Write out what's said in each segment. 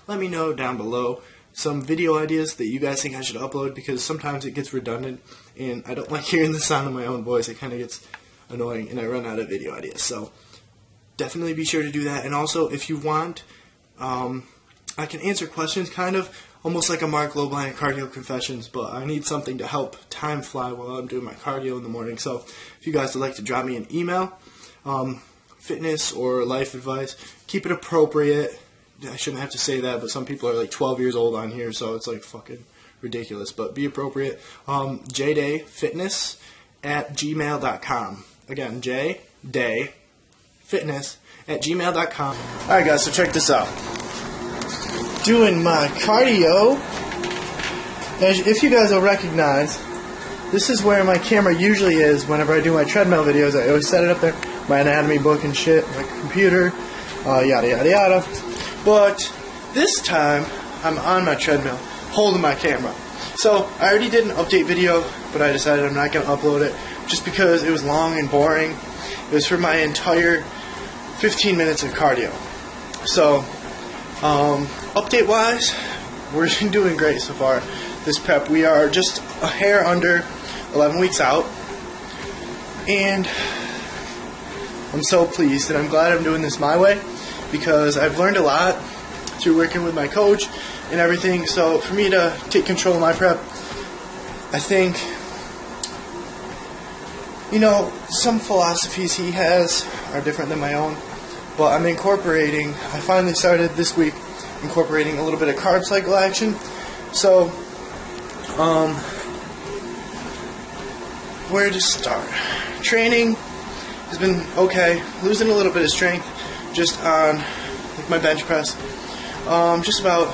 let me know down below some video ideas that you guys think I should upload, because sometimes it gets redundant and I don't like hearing the sound of my own voice. It kind of gets annoying and I run out of video ideas. So definitely be sure to do that. And also, if you want, I can answer questions kind of almost like a Mark Loebline Cardio Confessions, but I need something to help time fly while I'm doing my cardio in the morning. So if you guys would like to drop me an email, fitness or life advice, keep it appropriate. I shouldn't have to say that, but some people are like 12 years old on here, so it's like fucking ridiculous. But be appropriate. jdayfitness@gmail.com. Again, jdayfitness@gmail.com. Alright guys, so check this out. Doing my cardio. As if you guys will recognize, this is where my camera usually is whenever I do my treadmill videos. I always set it up there. My anatomy book and shit, my computer, yada yada yada. But this time, I'm on my treadmill, holding my camera. So, I already did an update video, but I decided I'm not going to upload it, just because it was long and boring. It was for my entire 15 minutes of cardio. So, update-wise, we're doing great so far. This prep, we are just a hair under 11 weeks out. And I'm so pleased, and I'm glad I'm doing this my way, because I've learned a lot through working with my coach and everything. So for me to take control of my prep, I think, you know, some philosophies he has are different than my own, but I'm incorporating, I finally started this week incorporating a little bit of carb cycle action. So, where to start? Training has been okay, losing a little bit of strength just on like my bench press. Just about,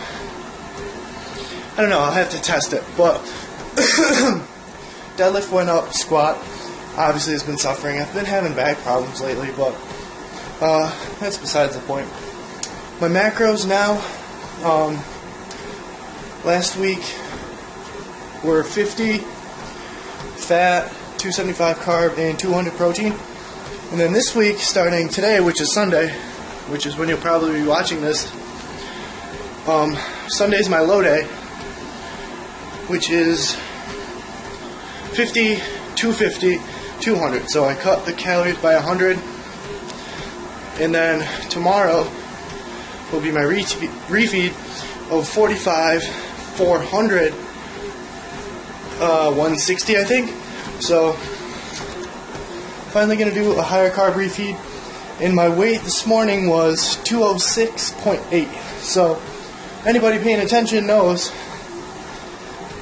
I don't know, I'll have to test it, but deadlift went up, squat obviously has been suffering. I've been having back problems lately, but that's besides the point. My macros now, last week were 50 fat, 275 carb, and 200 protein. And then this week, starting today, which is Sunday, which is when you'll probably be watching this, Sunday's my low day, which is 50, 250, 200. So I cut the calories by 100, and then tomorrow will be my refeed of 45, 400, 160 I think. So finally going to do a higher carb refeed, and my weight this morning was 206.8. So anybody paying attention knows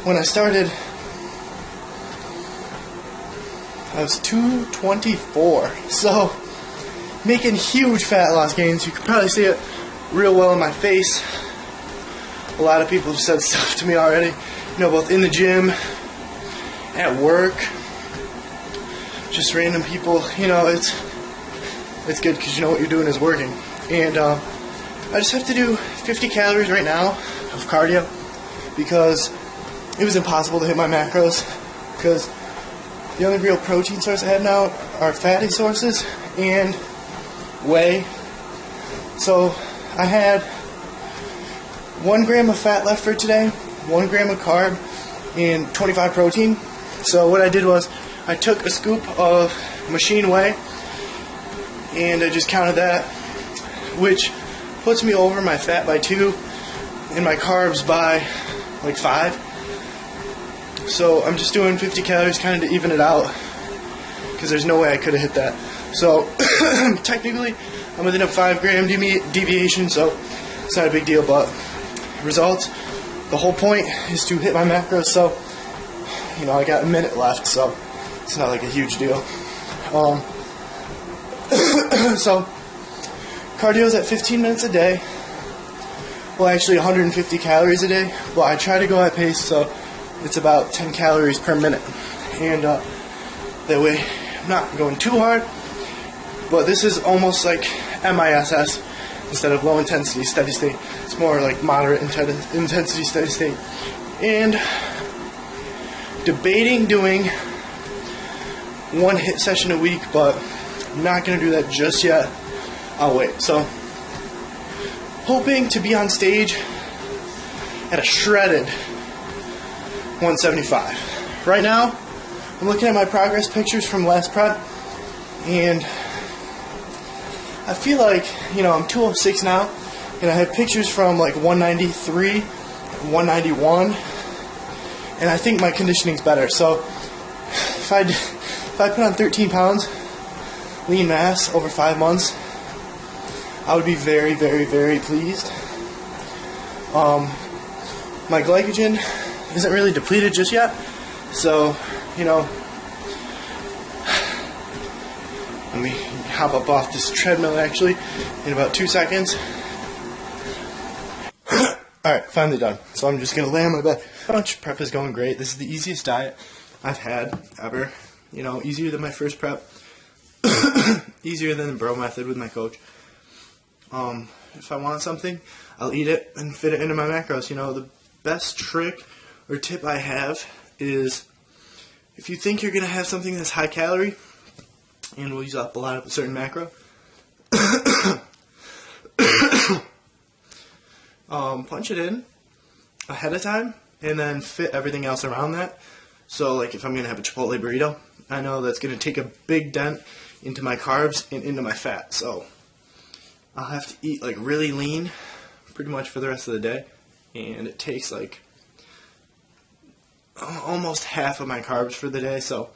when I started I was 224. So making huge fat loss gains. You can probably see it real well in my face. A lot of people have said stuff to me already, you know, both in the gym, at work, just random people. You know, it's good because you know what you're doing is working. And I just have to do 50 calories right now of cardio, because it was impossible to hit my macros, because the only real protein source I have now are fatty sources and whey. So I had 1 gram of fat left for today, 1 gram of carb, and 25 protein. So what I did was I took a scoop of machine whey and I just counted that, which puts me over my fat by 2 and my carbs by like 5. So I'm just doing 50 calories kind of to even it out, because there's no way I could have hit that. So technically I'm within a 5 gram deviation, so it's not a big deal. But results, the whole point is to hit my macros. So, you know, I got a minute left, so it's not like a huge deal. So cardio's at 15 minutes a day. Well, actually 150 calories a day, but I try to go at pace, so it's about 10 calories per minute. And that way I'm not going too hard, but this is almost like MISS instead of low intensity steady state. It's more like moderate intensity steady state. And debating doing 1 hit session a week, but I'm not going to do that just yet. I'll wait. So hoping to be on stage at a shredded 175. Right now, I'm looking at my progress pictures from last prep, and I feel like, you know, I'm 206 now, and I have pictures from like 193, 191, and I think my conditioning's better. So if I put on 13 pounds lean mass over 5 months, I would be very, very, very pleased. My glycogen isn't really depleted just yet, so, you know, let me hop up off this treadmill actually in about 2 seconds. Alright, finally done. So I'm just going to lay on my bed. Bunch prep is going great. This is the easiest diet I've had ever. You know, easier than my first prep. Easier than the bro method with my coach. If I want something, I'll eat it and fit it into my macros. You know, the best trick or tip I have is if you think you're going to have something that's high calorie and will use up a lot of a certain macro, punch it in ahead of time and then fit everything else around that. So like if I'm going to have a Chipotle burrito, I know that's going to take a big dent into my carbs and into my fat. So I'll have to eat like really lean pretty much for the rest of the day, and it takes like almost half of my carbs for the day. So,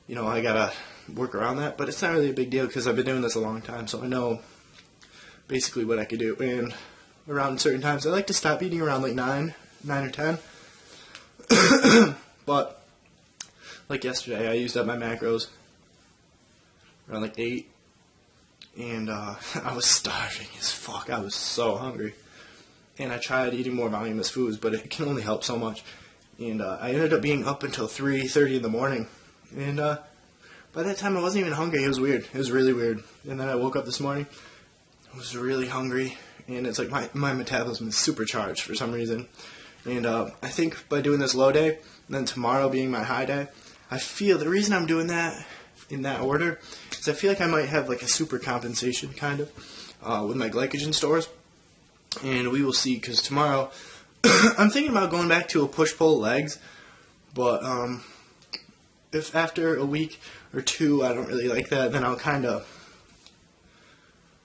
you know, I gotta work around that, but it's not really a big deal because I've been doing this a long time, so I know basically what I could do. And around certain times, I like to stop eating around like 9 or 10. But like yesterday, I used up my macros around like 8, and I was starving as fuck. I was so hungry, and I tried eating more voluminous foods, but it can only help so much. And I ended up being up until 3:30 in the morning, and by that time I wasn't even hungry. It was weird. It was really weird. And then I woke up this morning, I was really hungry, and it's like my metabolism is supercharged for some reason. And I think by doing this low day, and then tomorrow being my high day, I feel the reason I'm doing that in that order is I feel like I might have like a super compensation kind of with my glycogen stores. And we will see, because tomorrow I'm thinking about going back to a push-pull legs, but if after a week or two I don't really like that, then I'll kind of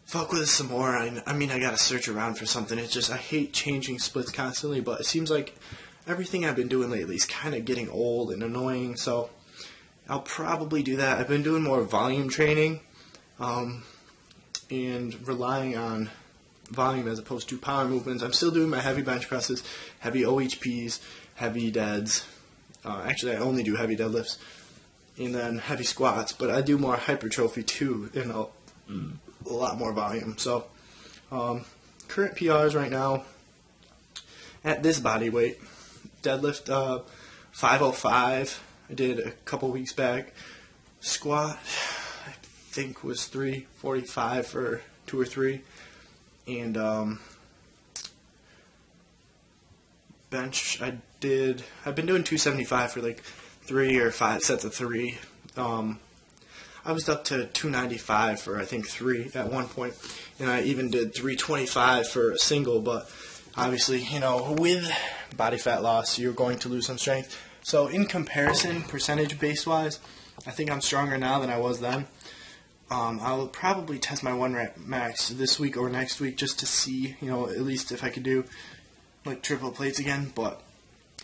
fuck with it some more. I mean, I gotta search around for something. It's just, I hate changing splits constantly, but it seems like everything I've been doing lately is kind of getting old and annoying, so I'll probably do that. I've been doing more volume training and relying on volume as opposed to power movements. I'm still doing my heavy bench presses, heavy OHPs, heavy deads. Actually, I only do heavy deadlifts, and then heavy squats, but I do more hypertrophy too, and a lot more volume. So current PRs right now at this body weight: deadlift 505 I did a couple weeks back. Squat I think was 345 for 2 or 3, and bench I've been doing 275 for like 3 or 5 sets of 3. I was up to 295 for I think 3 at one point, and I even did 325 for a single. But obviously, you know, with body fat loss, you're going to lose some strength. So in comparison, percentage base wise, I think I'm stronger now than I was then. I'll probably test my 1 rep max this week or next week just to see, you know, at least if I could do like triple plates again. But,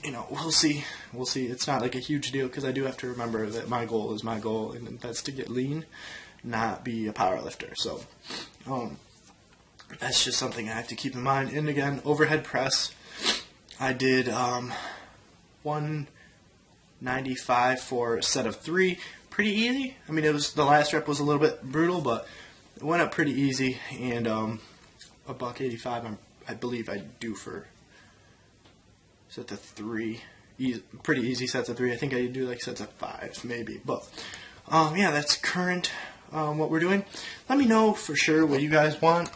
you know, we'll see. We'll see. It's not like a huge deal, because I do have to remember that my goal is my goal, and that's to get lean, not be a power lifter. So that's just something I have to keep in mind. And again, overhead press, I did 195 for a set of 3. Pretty easy. I mean, the last rep was a little bit brutal, but it went up pretty easy. And $185, I believe I do for set of 3. Pretty easy sets of 3. I think I do like sets of 5 maybe. But yeah, that's current what we're doing. Let me know for sure what you guys want.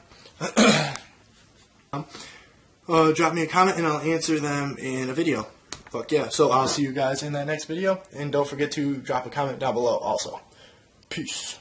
Drop me a comment and I'll answer them in a video. Fuck yeah. So I'll see you guys in that next video. And don't forget to drop a comment down below also. Peace.